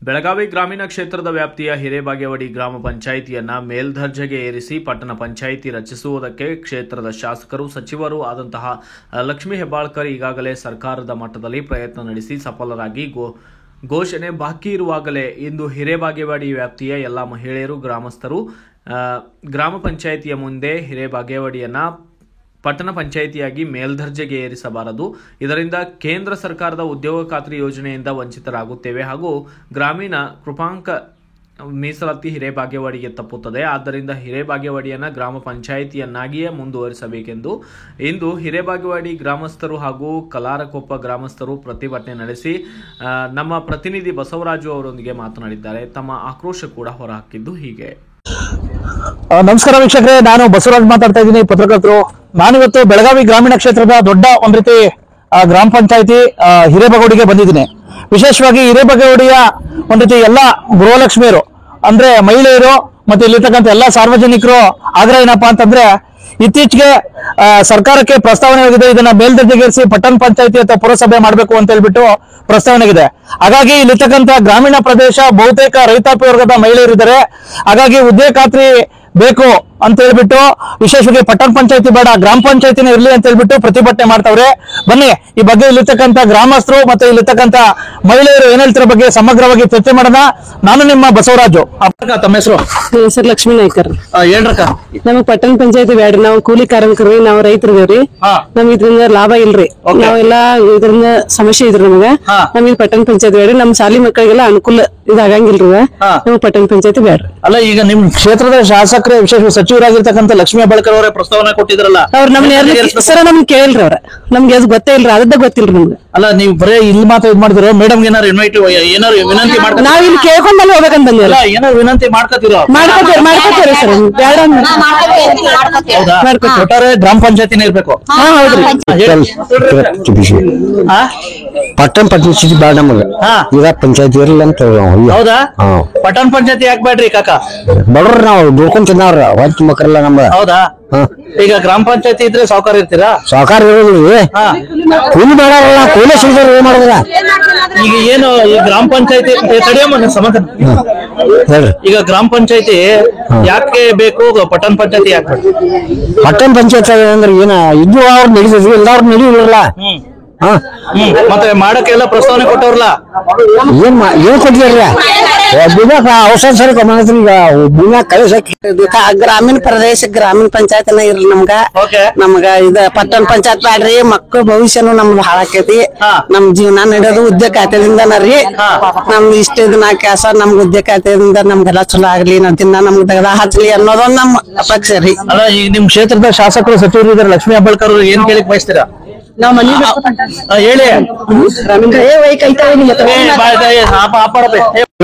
ಬೆಳಗಾವಿ ಗ್ರಾಮೀಣ ಕ್ಷೇತ್ರದ ವ್ಯಾಪ್ತಿಯ ಹಿರೇಬಾಗೇವಾಡಿ ಗ್ರಾಮ ಪಂಚಾಯಿತಿಯನ್ನ ಮೇಲ್ದರ್ಜೆಗೆ ಏರಿಸಿ ಪಟ್ಟಣ ಪಂಚಾಯಿತಿ ರಚಿಸುವುದಕ್ಕೆ ಕ್ಷೇತ್ರದ ಶಾಸಕರು ಸಚಿವರು ಆದಂತಹ ಲಕ್ಷ್ಮೀ ಹೆಬ್ಬಾಳ್ಕರ್ ಈಗಾಗಲೇ ಸರ್ಕಾರದ ಮಟ್ಟದಲ್ಲಿ ಪ್ರಯತ್ನ ನಡೆಸಿ ಸಫಲರಾಗಿ ಘೋಷಣೆ ಬಾಕಿ ಇರುವಾಗಲೇ ಇಂದು ಹಿರೇಬಾಗೇವಾಡಿ ವ್ಯಾಪ್ತಿಯ ಎಲ್ಲ ಮಹಿಳೆಯರು ಗ್ರಾಮಸ್ಥರು ಗ್ರಾಮ ಪಂಚಾಯಿತಿಯ ಮುಂದೆ ಹಿರೇಬಾಗೇವಾಡಿಯನ್ನ ಪಟ್ಟಣ ಪಂಚಾಯಿತಿಯಾಗಿ ಮೇಲ್ದರ್ಜೆಗೆ ಏರಿಸಬಾರದು, ಇದರಿಂದ ಕೇಂದ್ರ ಸರ್ಕಾರದ ಉದ್ಯೋಗ ಖಾತ್ರಿ ಯೋಜನೆಯಿಂದ ವಂಚಿತರಾಗುತ್ತೇವೆ ಹಾಗೂ ಗ್ರಾಮೀಣ ಕೃಪಾಂಕ ಮೀಸಲಾತಿ ಹಿರೇಬಾಗೇವಾಡಿಗೆ ತಪ್ಪುತ್ತದೆ. ಆದ್ದರಿಂದ ಹಿರೇಬಾಗೇವಾಡಿಯನ್ನು ಗ್ರಾಮ ಪಂಚಾಯಿತಿಯನ್ನಾಗಿಯೇ ಮುಂದುವರಿಸಬೇಕೆಂದು ಇಂದು ಹಿರೇಬಾಗೇವಾಡಿ ಗ್ರಾಮಸ್ಥರು ಹಾಗೂ ಕಲಾರಕೊಪ್ಪ ಗ್ರಾಮಸ್ಥರು ಪ್ರತಿಭಟನೆ ನಡೆಸಿ ನಮ್ಮ ಪ್ರತಿನಿಧಿ ಬಸವರಾಜು ಅವರೊಂದಿಗೆ ಮಾತನಾಡಿದ್ದಾರೆ. ತಮ್ಮ ಆಕ್ರೋಶ ಕೂಡ ಹೊರಹಾಕಿದ್ದು ಹೀಗೆ. ನಮಸ್ಕಾರ ವೀಕ್ಷಕರೇ, ನಾನು ಬಸವರಾಜ್ ಮಾತಾಡ್ತಾ ಇದ್ದೀನಿ, ಪತ್ರಕರ್ತರು. ನಾನಿವತ್ತು ಬೆಳಗಾವಿ ಗ್ರಾಮೀಣ ಕ್ಷೇತ್ರದ ದೊಡ್ಡ ಒಂದ್ ರೀತಿ ಗ್ರಾಮ ಪಂಚಾಯಿತಿ ಹಿರೇಬಾಗೇವಾಡಿಗೆ ಬಂದಿದ್ದೀನಿ. ವಿಶೇಷವಾಗಿ ಹಿರೇಬಾಗೇವಾಡಿಯ ಒಂದ್ ರೀತಿ ಎಲ್ಲ ಗೃಹಲಕ್ಷ್ಮಿಯರು ಅಂದ್ರೆ ಮಹಿಳೆಯರು ಮತ್ತೆ ಇಲ್ಲಿರ್ತಕ್ಕಂಥ ಎಲ್ಲಾ ಸಾರ್ವಜನಿಕರು ಆಗ್ರಹ ಏನಪ್ಪಾ ಅಂತಂದ್ರೆ, ಇತ್ತೀಚೆಗೆ ಸರ್ಕಾರಕ್ಕೆ ಪ್ರಸ್ತಾವನೆ ಆಗಿದೆ, ಇದನ್ನ ಮೇಲ್ದರ್ಜೆಗೇರಿಸಿ ಪಟ್ಟಣ ಪಂಚಾಯಿತಿ ಅಥವಾ ಪುರಸಭೆ ಮಾಡಬೇಕು ಅಂತ ಹೇಳ್ಬಿಟ್ಟು ಪ್ರಸ್ತಾವನೆ ಇದೆ. ಹಾಗಾಗಿ ಇಲ್ಲಿರ್ತಕ್ಕಂಥ ಗ್ರಾಮೀಣ ಪ್ರದೇಶ ಬಹುತೇಕ ರೈತಾಪಿ ವರ್ಗದ ಮಹಿಳೆಯರಿದ್ದಾರೆ. ಹಾಗಾಗಿ ಉದ್ಯೋಗ ಖಾತ್ರಿ ಬೇಕು ಅಂತ ಹೇಳ್ಬಿಟ್ಟು ವಿಶೇಷವಾಗಿ ಪಟ್ಟಣ ಪಂಚಾಯತಿ ಬೇಡ ಗ್ರಾಮ ಪಂಚಾಯತಿನೇ ಇರ್ಲಿ ಅಂತ ಹೇಳ್ಬಿಟ್ಟು ಪ್ರತಿಭಟನೆ ಮಾಡ್ತಾವ್ರೆ. ಬನ್ನಿ ಈ ಬಗ್ಗೆ ಇಲ್ಲಿರ್ತಕ್ಕಂಥ ಗ್ರಾಮಸ್ಥರು ಮತ್ತೆ ಇಲ್ಲಿರ್ತಕ್ಕಂಥ ಮಹಿಳೆಯರು ಏನ್ ಹೇಳ್ತಿರೋ ಬಗ್ಗೆ ಸಮಗ್ರವಾಗಿ ಚರ್ಚೆ ಮಾಡೋಣ. ನಾನು ನಿಮ್ಮ ಬಸವರಾಜು. ತಮ್ಮ ಹೆಸರು? ಹೆಸರು ಲಕ್ಷ್ಮೀ ನಾಯ್ಕರ್. ಹೇಳ್ರಕ್ಕ. ನಮಗ್ ಪಟ್ಟಣ ಪಂಚಾಯತಿ ಬ್ಯಾಡ್ರಿ, ನಾವು ಕೂಲಿ ಕಾರ್ಮಿಕರು, ನಾವು ರೈತರಿದೇವ್ರಿ. ನಮ್ಗೆ ಇದರಿಂದ ಲಾಭ ಇಲ್ರಿ, ನಾವೆಲ್ಲಾ ಇದರಿಂದ ಸಮಸ್ಯೆ ಇದ್ರಿ ನಮಗೆ ಪಟ್ಟಣ ಪಂಚಾಯತಿ ಬ್ಯಾಡ್ರಿ. ನಮ್ ಶಾಲಿ ಮಕ್ಕಳಿಗೆಲ್ಲ ಅನುಕೂಲ ಇದಾಗಂಗಿಲ್ರಿ, ನಮಗ್ ಪಟ್ಟಣ ಪಂಚಾಯತಿ ಬ್ಯಾಡ್ರಿ. ಅಲ್ಲ, ಈಗ ನಿಮ್ ಕ್ಷೇತ್ರದ ಶಾಸಕರೇ ವಿಶೇಷ ಸಚಿವರಾಗಿರ್ತಕ್ಕಂಥ ಲಕ್ಷ್ಮೀ ಹೆಬ್ಬಾಳ್ಕರ್ ಅವರೇ ಪ್ರಸ್ತಾವನೆ ಕೊಟ್ಟಿದ್ರಲ್ಲ, ಅವ್ರು ನಮ್ಗೆ ಸರ ನಮ್ಗೆ ಕೇಳಿಲ್ರಿ, ಅವ್ರ ನಮ್ಗೆ ಅದು ಗೊತ್ತೇ ಇಲ್ರಿ, ಅದ ಗೊತ್ತಿಲ್ರಿ ನಮ್ಗೆ. ಅಲ್ಲ, ನೀವು ಬರೇ ಇಲ್ಲಿ ಮಾತ್ರ ಇದ್ ಮಾಡಿದ್ರು, ಮೇಡಮ್ ಏನಾರು ಏನಾರು ವಿನಂತಿ ಮಾಡ್ತಾರೆ? ನಾವ್ ಇಲ್ಲಿ ಕೇಳ್ಕೊಂಡ್ ಬಂದು ಹೋಗ್ಬೇಕಂತ ಬಂದಿಲ್ಲ, ಏನಾರು ವಿನಂತಿ ಮಾಡ್ಕೊತೀರೋ? ಮಾಡ್ಕೋತೀರಿ ಸರ್, ಬ್ಯಾಡ ಒಟ್ಟಾರೆ ಗ್ರಾಮ ಪಂಚಾಯತಿನೇ ಇರ್ಬೇಕು. ಪಟ್ಟಣ ಪಂಚಾಯತಿ ಬೇಡ ನಮಗ, ಈಗ ಪಂಚಾಯತಿ ಇರಲ್ಲ ಅಂತ. ಹೌದಾ? ಪಟ್ಟಣ ಪಂಚಾಯತಿ ಯಾಕೆ ಬೇಡ್ರಿ ಕಾಕ? ಬಡ್ರಿ ನಾವು ದುಡ್ಕೊಂಡ್ ತಿನ್ನವ್ರ ಹೊತ್ತು ಮಕ್ಕಳೆಲ್ಲ ನಮ್ಗ. ಹೌದಾ? ಈಗ ಗ್ರಾಮ ಪಂಚಾಯತಿ ಇದ್ರೆ ಸಾವುಕಾರ ಇರ್ತೀರಾ? ಸಾವುಕಾರ ಇರೋದ್ರಿ, ಕೂಲಿ ಮಾಡಲ್ಲ, ಕೂಲಿ ಸಿಡಿದ್ರೆ ಏನ್ ಮಾಡಿದ್ರ? ಈಗ ಏನು ಈ ಗ್ರಾಮ ಪಂಚಾಯತಿ ತಡೆಯಮ್ಮ ಸಮಾಧಾನ ಹೇಳ್ರಿ. ಈಗ ಗ್ರಾಮ ಪಂಚಾಯತಿ ಯಾಕೆ ಬೇಕು, ಪಟ್ಟಣ ಪಂಚಾಯತಿ ಯಾಕೆ? ಪಟ್ಟಣ ಪಂಚಾಯತ್ ಅಂದ್ರೆ ಏನ ಇದ್ದು ಅವ್ರು ನಡೀತಿದ್ವಿ, ಎಲ್ಲಾರು ನಡೆಯುದಿಲ್ಲ. ಮತ್ತೆ ಮಾಡಕ್ಕೆಲ್ಲ ಪ್ರಸ್ತಾವನೆ ಕೊಟ್ಟವ್ರಲ್ಲ, ಏನ್ ಕೊಟ್ಟಿದ್ರಿ? ಔಷಧ ಸರಿ ಈಗ ಭೂಮ್ಯಾಗ ಕಳಿಸಕ್ ಗ್ರಾಮೀಣ ಪ್ರದೇಶ ಗ್ರಾಮೀಣ ಪಂಚಾಯತ್ನ ಇರ್ಲಿ ನಮ್ಗ ಇದ ಪಟ್ಟಣ ಪಂಚಾಯತ್ ಬ್ಯಾಡ್ರಿ. ಮಕ್ಕಳ ಭವಿಷ್ಯನು ನಮ್ದು ಹಾಳಾಕೈತಿ, ನಮ್ ಜೀವನ ನಡೆಯೋದು ಉದ್ಯೋಗ ಖಾತೆದಿಂದನ ರೀ. ನಮ್ದು ಇಷ್ಟ ಇದನ್ನ ಕೆಲಸ ನಮ್ಗ ಉದ್ಯೋಗ ಖಾತೆದಿಂದ ನಮ್ಗೆಲ್ಲ ಚಲೋ ಆಗ್ಲಿ, ನಾವ್ ದಿನ ನಮ್ಗ್ ದಗದ ಹಚ್ಲಿ ಅನ್ನೋದೊಂದ್ ನಮ್ ಅಪೇಕ್ಷೆ ರೀ. ಅಲ್ಲ, ಈಗ ನಿಮ್ ಕ್ಷೇತ್ರದ ಶಾಸಕರು ಸಚಿವರು ಇದಾರೆ, ಲಕ್ಷ್ಮೀ ಹೆಬ್ಬಾಳ್ಕರ್ ಏನ್ ಕೇಳಕ್ ಬಯಸ್ತೀರಾ? ಹೇಳಿ.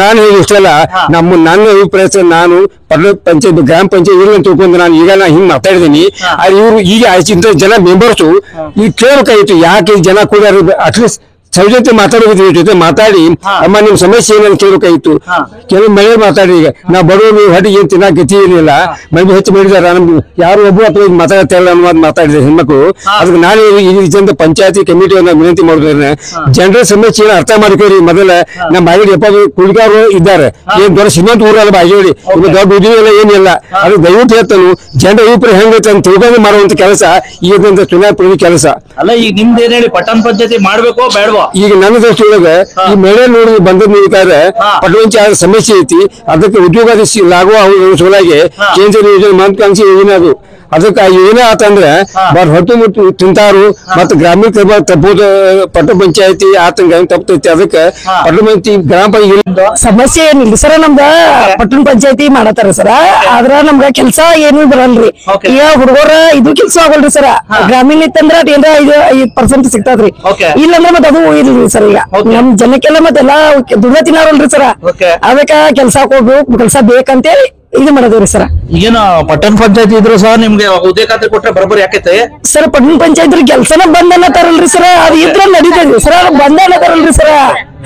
ನಾನು ಇಷ್ಟಲ್ಲ, ನನ್ನ ಅಭಿಪ್ರಾಯ, ನಾನು ಪಟ್ಟಣ ಪಂಚಾಯತ್ ಗ್ರಾಮ ಪಂಚಾಯತ್ ಇರ್ಲಿ ಅಂತ ತಿಳ್ಕೊಂಡು ನಾನು ಈಗ ಹಿಂಗ್ ಮಾತಾಡಿದೀನಿ. ಇವ್ರು ಈಗ ಇಂಥ ಜನ ಮೆಂಬರ್ಸು ಈಗ ಕೇಳಬೇಕಾಗಿತ್ತು, ಯಾಕೆ ಜನ ಕೂಡ ಅಟ್ಲೀಸ್ಟ್ ಜೊತೆ ಮಾತಾಡೋದ್ರ ಜೊತೆ ಮಾತಾಡಿ ಅಮ್ಮ ನಿಮ್ ಸಮಸ್ಯೆ ಏನಂತ ಕೇಳಬೇಕಾಗಿತ್ತು. ಕೆಲವು ಮಳೆ ಮಾತಾಡಿ, ಈಗ ನಾವು ಬಡವರು ಹೊಟ್ಟಿಗೆ ಏನ್ ತಿನ್ನಕ್ ಗತಿ ಇರಲಿಲ್ಲ, ಮನೆ ಹೆಚ್ಚು ಮಾಡಿದಾರ, ನಮ್ಗೆ ಯಾರು ಒಬ್ಬರು ಅಥವಾ ಮಾತಾಡ್ತಾ ಇಲ್ಲ ಅನ್ನೋದು ಮಾತಾಡಿದ್ರೆ ಹೆಣ್ಮಕ್ಳು. ಅದಕ್ಕೆ ನಾನು ಈ ಪಂಚಾಯತಿ ಕಮಿಟಿಯನ್ನ ವಿನಂತಿ ಮಾಡಿದ್ರೆ, ಜನರ ಸಮಸ್ಯೆ ಏನ ಅರ್ಥ ಮಾಡ್ಕೋರಿ. ಮೊದಲ ನಮ್ಮ ಬಾಗೇಡಿ ಕುಳಿಗಾರು ಇದ್ದಾರೆ, ಏನ್ ದೊಡ್ಡ ಶ್ರೀಮಂತ ಊರಲ್ಲ ಬಾಗೇಡಿ, ದೊಡ್ಡ ಉದ್ಯೋಗ ಎಲ್ಲ ಏನಿಲ್ಲ. ಅದು ದಯವಿಟ್ಟು ಹೇಳ್ತಾನು ಜನರ ಅಭಿಪ್ರಾಯ ಹೆಂಗೈತೆ ಅಂತ ತಿಳ್ಕೊಂಡು ಮಾಡುವಂತ ಕೆಲಸ ಈಗ ಚುನಾವಣೆ ಕೆಲಸ ಅಲ್ಲ. ಈಗ ನಿಮ್ದು ಏನ್ ಹೇಳಿ, ಪಟ್ಟಣ ಪಂಚಾಯತಿ ಮಾಡ್ಬೇಕೋ ಬೇಡವೋ? ಈಗ ನನ್ನ ದೃಷ್ಟಿಯೊಳಗೆ ಈ ಮಳೆ ನೋಡಿ ಬಂದ ನಿಲ್ತಾರೆ, ಪಟ್ಟಣ ಸಮಸ್ಯೆ ಐತಿ, ಅದಕ್ಕೆ ಉದ್ಯೋಗ ಲಾಗುವ ಸಲುವಾಗಿ ಕೇಂದ್ರ ಯೋಜನೆ ಮಹತ್ವಾಕಾಂಕ್ಷಿ ಯೋಜನೆ ಅದು. ಅದಕ್ಕೆ ಆ ಯೋಜನೆ ಆತಂದ್ರೆ ಹೊತ್ತು ಮುಟ್ಟು ತಿಂತಾರು, ಮತ್ತೆ ಗ್ರಾಮೀಣ ತಪ್ಪುದು ಪಟ್ಟಣ ಪಂಚಾಯತಿ ಆತಂಕ ತಪ್ಪತೈತಿ. ಅದಕ್ಕೆ ಪಟ್ಟಣ ಪಂಚಾಯತಿ ಗ್ರಾಮ ಪಂಚಾಯತಿ ಸಮಸ್ಯೆ ಏನಿಲ್ಲ ಸರ, ನಮ್ದ ಪಟ್ಟಣ ಪಂಚಾಯತಿ ಮಾಡತಾರ ಸರ, ಆದ್ರ ನಮ್ಗ ಕೆಲ್ಸ ಏನು ಬರಲ್ರಿ. ಈಗ ಹುಡುಗರ ಇದು ಕೆಲ್ಸ ಆಗಲ್ರಿ ಸರ. ಗ್ರಾಮೀಣ ಇತ್ತಂದ್ರ ಅದೇನ್ರ 5% ಸಿಗ್ತದ್ರಿ, ಇಲ್ಲಂದ್ರ ಮತ್ತೆ ಅದು ಇಲ್ರಿ ಸರ್. ಈಗ ನಮ್ ಜನಕ್ಕೆಲ್ಲ ಮತ್ತೆಲ್ಲಾ ದುಡ್ಡ ತಿನ್ನಾರಲ್ರಿ ಸರ, ಅದಕ್ಕ ಕೆಲ್ಸ ಕೊಡ್ಬೇಕು, ಕೆಲ್ಸ ಬೇಕಂತೇಳಿ ಇದು ಮಾಡೋದ್ರಿ ಸರ. ಏನು ಪಟ್ಟಣ ಪಂಚಾಯತಿ ಇದ್ರು ಸಹ ನಿಮ್ಗೆ ಉದ್ಯೋಗ ಖಾತ್ರಿ ಕೊಟ್ರೆ ಬರೋಬ್ಬರಿ ಯಾಕೈತೆ ಸರ್? ಪಟ್ಟಣ ಪಂಚಾಯತ್ ಕೆಲ್ಸನ ಬಂದನ್ನ ತರಲ್ರಿ ಸರ, ಅದು ಇದ್ರ ನಡೀತದ್ರಿ ಸರ, ಬಂದನ್ನ ತರಲ್ರಿ ಸರ.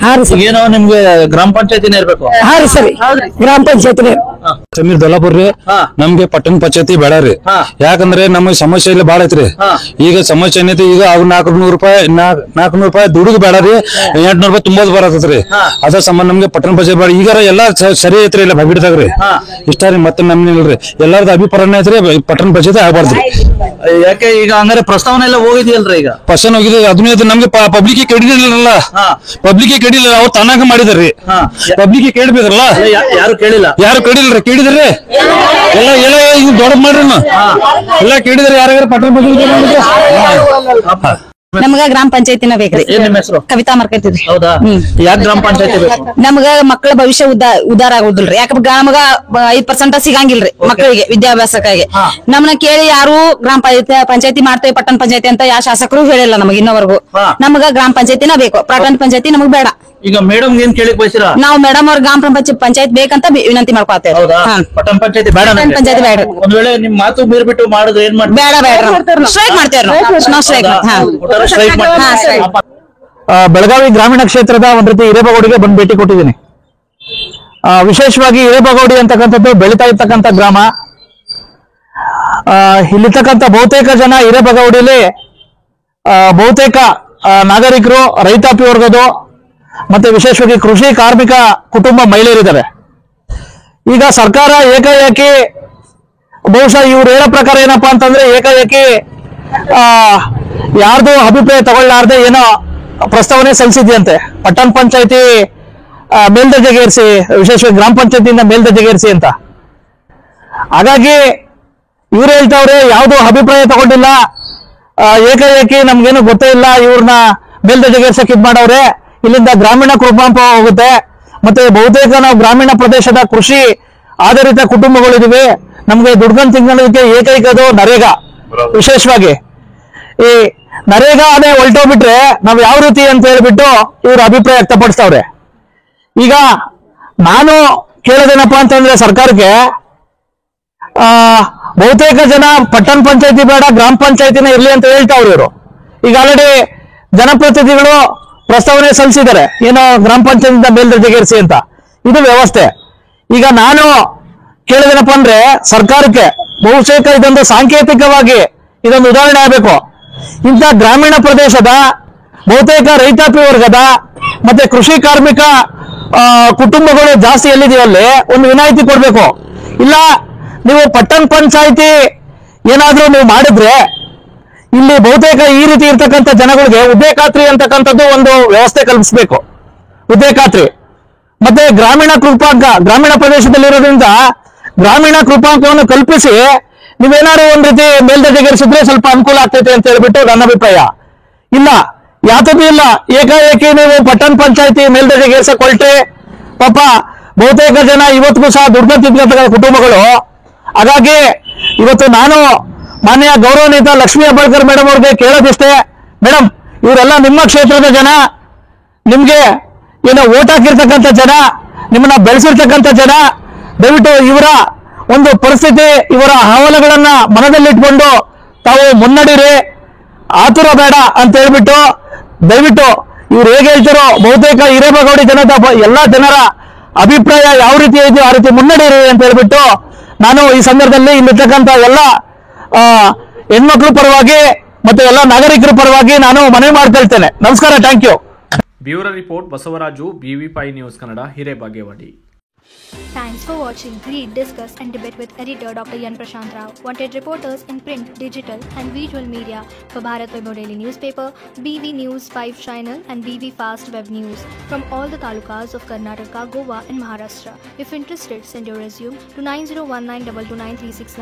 ಹಾ ರೀ ಸರ್, ಏನೋ ನಿಮ್ಗೆ ಗ್ರಾಮ ಪಂಚಾಯತಿನೇ ಇರ್ಬೇಕು. ಹಾ ರೀ ಸರಿ, ಗ್ರಾಮ ಪಂಚಾಯತಿನೇ. ಸಮೀರ್ ದೊಲ್ಲಾಪುರ್ ರೀ. ನಮ್ಗೆ ಪಟ್ಟಣ ಪಂಚಾಯತಿ ಬೇಡ ರೀ. ಯಾಕಂದ್ರೆ ನಮಗೆ ಸಮಸ್ಯೆ ಇಲ್ಲ ಬಾಳ ಐತ್ರಿ. ಈಗ ಸಮಸ್ಯೆ ಏನೈತಿ, ಈಗ ಅವ್ರ 400 ರೂಪಾಯಿ ದುಡಿದು ಬೇಡ ರೀ, 800 ರೂಪಾಯಿ ತುಂಬೋದು ಬರತ್ರಿ. ಅದ್ರ ಸಂಬಂಧ ನಮ್ಗೆ ಪಟ್ಟಣ ಪಂಚಾಯತಿ ಬೇಡ. ಈಗ ಎಲ್ಲಾ ಸರಿ ಐತ್ರಿ, ಇಲ್ಲ ಬಿಡ್ತಾಗ್ರಿ ಇಷ್ಟ ರೀ. ಮತ್ತೆ ನಮ್ನಿಲ್ರಿ, ಎಲ್ಲಾರ್ದು ಅಭಿಪ್ರಾಯ ಐತ್ರಿ, ಪಟ್ಟಣ ಪಂಚಾಯತಿ ಆಗ್ಬಾರ್ದ್ರಿ. ಯಾಕೆ ಈಗ ಹಂಗಾರೆ ಪ್ರಸ್ತಾವನೆ ಎಲ್ಲ ಹೋಗಿದೆಯಲ್ರಿ? ಈಗ ಪರ್ಸನ್ ಹೋಗಿದೆ, ಅದನ್ನ ನಮ್ಗೆ ಪಬ್ಲಿಕ್ ಕೆಡಿದಿಲ್ಲ, ಪಬ್ಲಿಕ್ ಕೆಡಿಲ್ಲ, ಅವ್ರು ತಾನಾಗ ಮಾಡಿದಾರ್ರಿ. ಪಬ್ಲಿಕ್ ಕೇಳ್ಬೇಕಲ್ಲ, ಯಾರು ಕೇಳಿಲ್ಲ. ಯಾರು ಕೇಳಿಲ್ರಿ, ಕೇಳಿದ್ರಿ ಎಲ್ಲ ಎಲ್ಲ ಈಗ ದೊಡ್ಡ ಮಾಡ್ರಿ ಎಲ್ಲ ಕೇಳಿದ್ರಿ. ಯಾರ್ಯಾರು ಪಟ್ಟಣ ಪಂಚಾಯತಿ ನಮ್ಗ ಗ್ರಾಮ ಪಂಚಾಯತಿನ ಬೇಕ್ರಿ. ಏನ್ ನಿಮ್ಮ ಹೆಸರು? ಕವಿತಾ ಮಾರ್ಕೈತಿದ್ರಿ. ಹೌದಾ? ಯಾಕೆ ಗ್ರಾಮ ಪಂಚಾಯತಿ ಬೇಕು? ನಮ್ಗ ಮಕ್ಕಳ ಭವಿಷ್ಯ ಉದ್ದಾರ ಆಗುದಿಲ್ರಿ. ಯಾಕಂದ್ರೆ ನಮಗ 5% ಸಿಗಂಗಿಲ್ರಿ ಮಕ್ಕಳಿಗೆ ವಿದ್ಯಾಭ್ಯಾಸಕ್ಕಾಗಿ. ನಮ್ನ ಕೇಳಿ ಯಾರು ಗ್ರಾಮ ಪಂಚಾಯತಿ ಮಾಡ್ತೇವೆ ಪಟ್ಟಣ ಪಂಚಾಯತಿ ಅಂತ ಯಾವ ಶಾಸಕರು ಹೇಳಿಲ್ಲ ನಮಗ್ ಇನ್ನವರೆಗೂ. ನಮಗ ಗ್ರಾಮ ಪಂಚಾಯತಿನ ಬೇಕು, ಪಟ್ಟಣ ಪಂಚಾಯತಿ ನಮಗ್ ಬೇಡ. ಈಗ ಮೇಡಮ್ ಏನ್ ಕೇಳಿಕ್ ಬಯಸಿರ? ನಾವು ಮೇಡಮ್ ಅವ್ರ ಗ್ರಾಮ ಪಂಚಾಯತ್ ಬೇಕಂತ ವಿನಂತಿ ಮಾಡ್ಕೊತೇವೆ. ಪಟ್ಟಣ ಪಂಚಾಯತಿ ಬೇಡ. ಪಂಚಾಯತಿ ಬೇಡ. ಒಂದ್ ವೇಳೆ ನಿಮ್ ಮಾತು ಮೀರ್ಬಿಟ್ಟು ಮಾಡಿದ್ರೆ ಏನ್ ಮಾಡ್ತೀವಿ? ಬೇಡ ಸ್ಟ್ರೈಕ್ ಮಾಡ್ತೇವ್ರಿ ನಾವು. ಸ್ಟ್ರೈಕ್ ಬೆಳಗಾವಿ ಗ್ರಾಮೀಣ ಕ್ಷೇತ್ರದ ಒಂದ್ ರೀತಿ ಹಿರೇಬಗೌಡಿಗೆ ಬಂದು ಭೇಟಿ ಕೊಟ್ಟಿದ್ದೀನಿ. ವಿಶೇಷವಾಗಿ ಹಿರೇಬಗೌಡಿ ಅಂತಕ್ಕಂಥದ್ದು ಬೆಳೀತಾ ಇರ್ತಕ್ಕಂಥ ಗ್ರಾಮ. ಇಲ್ಲಿರ್ತಕ್ಕಂಥ ಬಹುತೇಕ ಜನ ಹಿರೇಬಗೌಡಿಲಿ ಬಹುತೇಕ ನಾಗರಿಕರು ರೈತಾಪಿ ವರ್ಗದು ಮತ್ತೆ ವಿಶೇಷವಾಗಿ ಕೃಷಿ ಕಾರ್ಮಿಕ ಕುಟುಂಬ ಮಹಿಳೆಯರಿದ್ದಾರೆ. ಈಗ ಸರ್ಕಾರ ಏಕಾಏಕಿ ಬಹುಶಃ ಇವ್ರು ಹೇಳೋ ಪ್ರಕಾರ ಏನಪ್ಪಾ ಅಂತಂದ್ರೆ ಏಕಾಏಕಿ ಯಾರ್ದು ಅಭಿಪ್ರಾಯ ತಗೊಳ್ಳಾರ್ದೆ ಏನೋ ಪ್ರಸ್ತಾವನೆ ಸಲ್ಲಿಸಿದ್ಯಂತೆ. ಪಟ್ಟಣ ಪಂಚಾಯತಿ ಮೇಲ್ದರ್ಜೆಗೇರಿಸಿ, ವಿಶೇಷವಾಗಿ ಗ್ರಾಮ ಪಂಚಾಯತಿಯಿಂದ ಮೇಲ್ದರ್ಜೆಗೇರಿಸಿ ಅಂತ. ಹಾಗಾಗಿ ಇವ್ರು ಹೇಳ್ತಾವ್ರೆ ಯಾವ್ದು ಅಭಿಪ್ರಾಯ ತಗೊಂಡಿಲ್ಲ, ಏಕಾಏಕಿ ನಮ್ಗೇನು ಗೊತ್ತೇ ಇಲ್ಲ, ಇವ್ರನ್ನ ಮೇಲ್ದರ್ಜೆಗೇರ್ಸಕ್ ಇದ್ ಮಾಡವ್ರೆ. ಇಲ್ಲಿಂದ ಗ್ರಾಮೀಣ ಕೃಪಾಂಪ ಹೋಗುತ್ತೆ. ಮತ್ತೆ ಬಹುತೇಕ ನಾವು ಗ್ರಾಮೀಣ ಪ್ರದೇಶದ ಕೃಷಿ ಆಧಾರಿತ ಕುಟುಂಬಗಳಿದೀವಿ. ನಮ್ಗೆ ದುಡ್ಗನ್ ತಿಂಗಳಿಗೆ ಏಕೈಕದು ನರೇಗಾ. ವಿಶೇಷವಾಗಿ ಈ ನರೇಗಾನೇ ಹೊಲ್ಟೋಗ್ಬಿಟ್ರೆ ನಾವ್ ಯಾವ ರೀತಿ ಅಂತ ಹೇಳ್ಬಿಟ್ಟು ಇವ್ರ ಅಭಿಪ್ರಾಯ ವ್ಯಕ್ತಪಡಿಸ್ತವ್ರೆ. ಈಗ ನಾನು ಕೇಳೋದೇನಪ್ಪಾ ಅಂತಂದ್ರೆ ಸರ್ಕಾರಕ್ಕೆ, ಬಹುತೇಕ ಜನ ಪಟ್ಟಣ ಪಂಚಾಯತಿ ಬೇಡ ಗ್ರಾಮ ಪಂಚಾಯತಿನ ಇರ್ಲಿ ಅಂತ ಹೇಳ್ತಾವ್ರು ಇವರು. ಈಗ ಆಲ್ರೆಡಿ ಜನಪ್ರತಿನಿಧಿಗಳು ಪ್ರಸ್ತಾವನೆ ಸಲ್ಲಿಸಿದ್ದಾರೆ, ಏನೋ ಗ್ರಾಮ ಪಂಚಾಯತಿಯಿಂದ ಮೇಲ್ದರ್ಜೆಗೇರಿಸಿ ಅಂತ. ಇದು ವ್ಯವಸ್ಥೆ. ಈಗ ನಾನು ಕೇಳಿದೇನಪ್ಪ ಅಂದ್ರೆ ಸರ್ಕಾರಕ್ಕೆ, ಬಹುತೇಕ ಇದೊಂದು ಸಾಂಕೇತಿಕವಾಗಿ ಇದೊಂದು ಉದಾಹರಣೆ ಆಗಬೇಕು. ಇಂಥ ಗ್ರಾಮೀಣ ಪ್ರದೇಶದ ಬಹುತೇಕ ರೈತಾಪಿ ವರ್ಗದ ಮತ್ತೆ ಕೃಷಿ ಕಾರ್ಮಿಕ ಕುಟುಂಬಗಳು ಜಾಸ್ತಿ ಎಲ್ಲಿದೆಯಲ್ಲಿ ಒಂದು ವಿನಾಯಿತಿ ಕೊಡ್ಬೇಕು. ಇಲ್ಲ ನೀವು ಪಟ್ಟಣ ಪಂಚಾಯತಿ ಏನಾದ್ರೂ ನೀವು ಮಾಡಿದ್ರೆ ಇಲ್ಲಿ ಬಹುತೇಕ ಈ ರೀತಿ ಇರ್ತಕ್ಕಂಥ ಜನಗಳಿಗೆ ಹುದ್ದೆ ಖಾತ್ರಿ ಅಂತಕ್ಕಂಥದ್ದು ಒಂದು ವ್ಯವಸ್ಥೆ ಕಲ್ಪಿಸಬೇಕು. ಹುದ್ದೆ ಖಾತ್ರಿ ಮತ್ತೆ ಗ್ರಾಮೀಣ ಕೃಪಾಂಕ, ಗ್ರಾಮೀಣ ಪ್ರದೇಶದಲ್ಲಿರೋದ್ರಿಂದ ಗ್ರಾಮೀಣ ಕೃಪಾಂಕವನ್ನು ಕಲ್ಪಿಸಿ ನೀವೇನಾದ್ರು ಒಂದ್ ರೀತಿ ಮೇಲ್ದರ್ಜೆಗೇರಿಸಿದ್ರೆ ಸ್ವಲ್ಪ ಅನುಕೂಲ ಆಗ್ತೈತೆ ಅಂತ ಹೇಳ್ಬಿಟ್ಟು ನನ್ನ ಅಭಿಪ್ರಾಯ. ಇಲ್ಲ, ಯಾತದ್ದು ಇಲ್ಲ, ಏಕಾಏಕಿ ನೀವು ಪಟ್ಟಣ ಪಂಚಾಯತಿ ಮೇಲ್ದರ್ಜೆಗೇರ್ಸಕ್ ಹೊರಟ್ರೆ ಪಾಪ ಬಹುತೇಕ ಜನ ಇವತ್ತಿಗೂ ಸಹ ದುರ್ಗತಿರ್ತಕ್ಕಂಥ ಕುಟುಂಬಗಳು. ಹಾಗಾಗಿ ಇವತ್ತು ನಾನು ಮಾನ್ಯ ಗೌರವಾನ್ವಿತ ಲಕ್ಷ್ಮೀ ಹೆಬ್ಬಾಳ್ಕರ್ ಮೇಡಮ್ ಅವ್ರಿಗೆ ಕೇಳೋದಿಷ್ಟೇ, ಮೇಡಮ್ ಇವರೆಲ್ಲ ನಿಮ್ಮ ಕ್ಷೇತ್ರದ ಜನ, ನಿಮ್ಗೆ ಏನೋ ಓಟ್ ಹಾಕಿರ್ತಕ್ಕಂಥ ಜನ, ನಿಮ್ಮನ್ನ ಬೆಳೆಸಿರ್ತಕ್ಕಂಥ ಜನ, ದಯವಿಟ್ಟು ಇವರ ಒಂದು ಪರಿಸ್ಥಿತಿ, ಇವರ ಅಹವಾಲುಗಳನ್ನ ಮನದಲ್ಲಿಟ್ಕೊಂಡು ತಾವು ಮುನ್ನಡೀರಿ, ಆತುರ ಬೇಡ ಅಂತ ಹೇಳ್ಬಿಟ್ಟು ದಯವಿಟ್ಟು ಇವ್ರು ಹೇಗೆ ಹೇಳ್ತಿರೋ ಬಹುತೇಕ ಹಿರೇಬಗೌಡಿ ಜನದ ಎಲ್ಲಾ ಜನರ ಅಭಿಪ್ರಾಯ ಯಾವ ರೀತಿ ಇದೆಯೋ ಆ ರೀತಿ ಮುನ್ನಡೀರಿ ಅಂತ ಹೇಳ್ಬಿಟ್ಟು ನಾನು ಈ ಸಂದರ್ಭದಲ್ಲಿ ಇಲ್ಲಿರ್ತಕ್ಕಂಥ ಎಲ್ಲ ಹೆಣ್ಮಕ್ಳ ಪರವಾಗಿ ಮತ್ತೆ ಎಲ್ಲ ನಾಗರಿಕರ ಪರವಾಗಿ ನಾನು ಮನವಿ ಮಾಡ್ಕೊಳ್ತೇನೆ. ನಮಸ್ಕಾರ, thank you. Bureau report Basavaraju, BV5 news Kannada, Hirebagewadi. Thanks for watching. Read, discuss and debate with editor Dr. Yan Prashant Rao. Wanted reporters in print, digital and visual media for Bharat Vaibhav Daily Newspaper, BV News 5 Channel and BV Fast Web News from all the talukas of Karnataka, Goa and Maharashtra. If interested, send your resume to 9019229369.